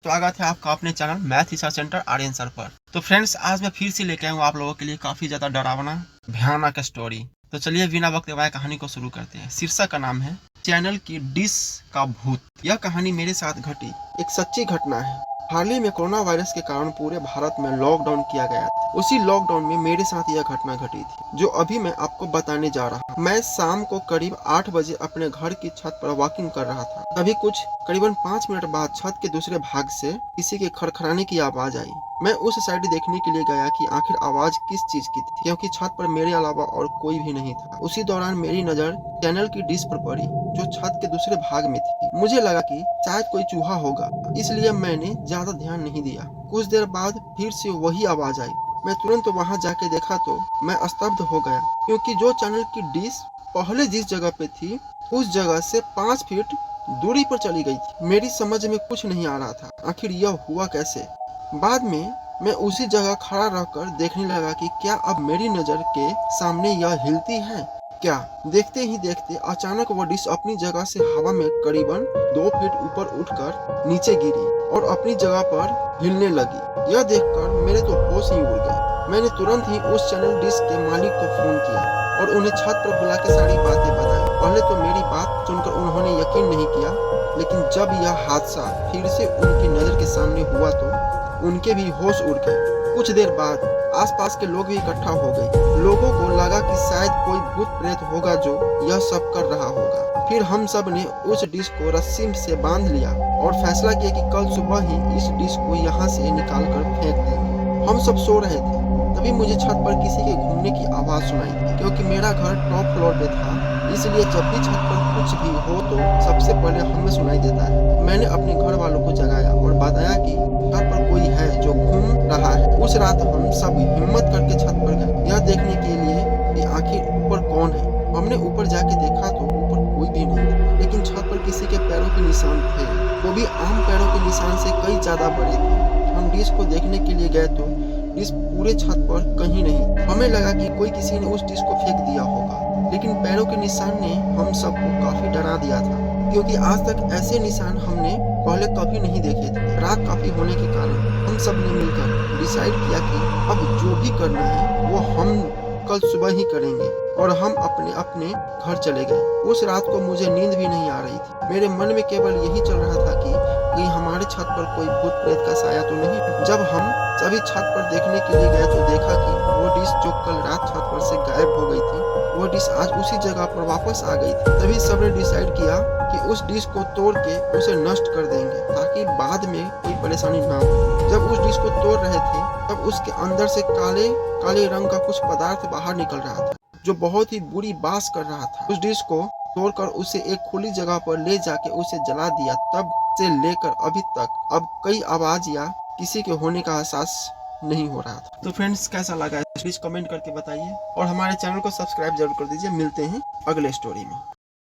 स्वागत है आपका अपने channel math research centre Aryan sir पर। तो फ्रेंड्स, आज मैं फिर से लेके आया हूँ आप लोगों के लिए काफी ज्यादा डरावना भयानक स्टोरी। तो चलिए बिना वक्त गवाए कहानी को शुरू करते हैं। शीर्षक का नाम है चैनल की डिश का भूत। यह कहानी मेरे साथ घटी एक सच्ची घटना है। हाल ही में कोरोना वायरस के कारण पूरे भारत में लॉकडाउन किया गया था। उसी लॉकडाउन में मेरे साथ यह घटना घटी थी जो अभी मैं आपको बताने जा रहा हूँ। मैं शाम को करीब 8 बजे अपने घर की छत पर वॉकिंग कर रहा था। तभी कुछ करीबन 5 मिनट बाद छत के दूसरे भाग से किसी के खड़खड़ाने की आवाज आई। मैं उस साइड देखने के लिए गया कि आखिर आवाज किस चीज की थी, क्योंकि छत पर मेरे अलावा और कोई भी नहीं था। उसी दौरान मेरी नजर चैनल की डिश पर पड़ी जो छत के दूसरे भाग में थी। मुझे लगा कि शायद कोई चूहा होगा, इसलिए मैंने ज्यादा ध्यान नहीं दिया। कुछ देर बाद फिर से वही आवाज आई। मैं तुरंत वहां जाके देखा तो मैं स्तब्ध हो गया, क्योंकि जो चैनल की डिश पहले जिस जगह पे थी उस जगह से 5 फीट दूरी पर चली गई थी। मेरी समझ में कुछ नहीं आ रहा था आखिर यह हुआ कैसे। बाद में मैं उसी जगह खड़ा रहकर देखने लगा कि क्या अब मेरी नजर के सामने यह हिलती है क्या। देखते ही देखते अचानक वह डिश अपनी जगह से हवा में करीबन 2 फीट ऊपर उठकर नीचे गिरी और अपनी जगह पर हिलने लगी। यह देखकर मेरे तो होश ही उड़ गए। मैंने तुरंत ही उस चैनल डिश के मालिक को फोन किया और उन्हें छत पर बुला के सारी बातें बताई। पहले तो मेरी बात सुनकर उन्होंने यकीन नहीं किया, लेकिन जब यह हादसा फिर से उनकी नजर के सामने हुआ तो उनके भी होश उड़ गए। कुछ देर बाद आसपास के लोग भी इकट्ठा हो गए। लोगों को लगा कि शायद कोई भूत प्रेत होगा जो यह सब कर रहा होगा। फिर हम सब ने उस डिश को रस्सी से बांध लिया और फैसला किया कि कल सुबह ही इस डिश को यहाँ से निकाल कर फेंक देंगे। हम सब सो रहे थे, तभी मुझे छत पर किसी के घूमने की आवाज सुनाई। क्योंकि मेरा घर टॉप फ्लोर पे था, इसलिए जब भी छत पर कुछ भी हो तो सबसे पहले हमें सुनाई देता है। मैंने अपने घर वालों को जगाया और बताया कि छत पर कोई है जो घूम रहा है। उस रात हम सब हिम्मत करके छत पर गए, यह देखने के लिए कि आखिर ऊपर कौन है। हमने ऊपर जाके देखा तो ऊपर कोई भी नहीं था, लेकिन छत पर किसी के पैरों के निशान थे, वो भी आम पैरों के निशान से कई ज्यादा बड़े थे। हम डिश को देखने के लिए गए तो डिश पूरे छत पर कहीं नहीं। हमें लगा कि कोई किसी ने उस डिश को फेंक दिया होगा, लेकिन पैरों के निशान ने हम सबको काफी डरा दिया था, क्योंकि आज तक ऐसे निशान हमने पहले कभी नहीं देखे थे। रात काफी होने के कारण हम सब ने मिलकर डिसाइड किया कि अब जो भी करना है वो हम कल सुबह ही करेंगे, और हम अपने अपने घर चले गए। उस रात को मुझे नींद भी नहीं आ रही थी। मेरे मन में केवल यही चल रहा था कि कहीं हमारे छत पर कोई भूत प्रेत का साया तो नहीं। जब हम सभी छत पर देखने के लिए गए तो देखा कि वो डिश जो कल रात छत पर से गायब हो गई थी, वो डिश आज उसी जगह पर वापस आ गई थी। तभी सबने डिसाइड किया कि उस डिश को तोड़ के उसे नष्ट कर देंगे, ताकि बाद में कोई परेशानी ना हो। जब उस डिश को तोड़ रहे थे तब उसके अंदर से काले काले रंग का कुछ पदार्थ बाहर निकल रहा था, जो बहुत ही बुरी बास कर रहा था। उस डिश को तोड़कर उसे एक खुली जगह पर ले जाके उसे जला दिया। तब से लेकर अभी तक अब कई आवाज या किसी के होने का एहसास नहीं हो रहा था। तो फ्रेंड्स, कैसा लगा प्लीज कमेंट करके बताइए और हमारे चैनल को सब्सक्राइब जरूर कर दीजिए। मिलते हैं अगले स्टोरी में।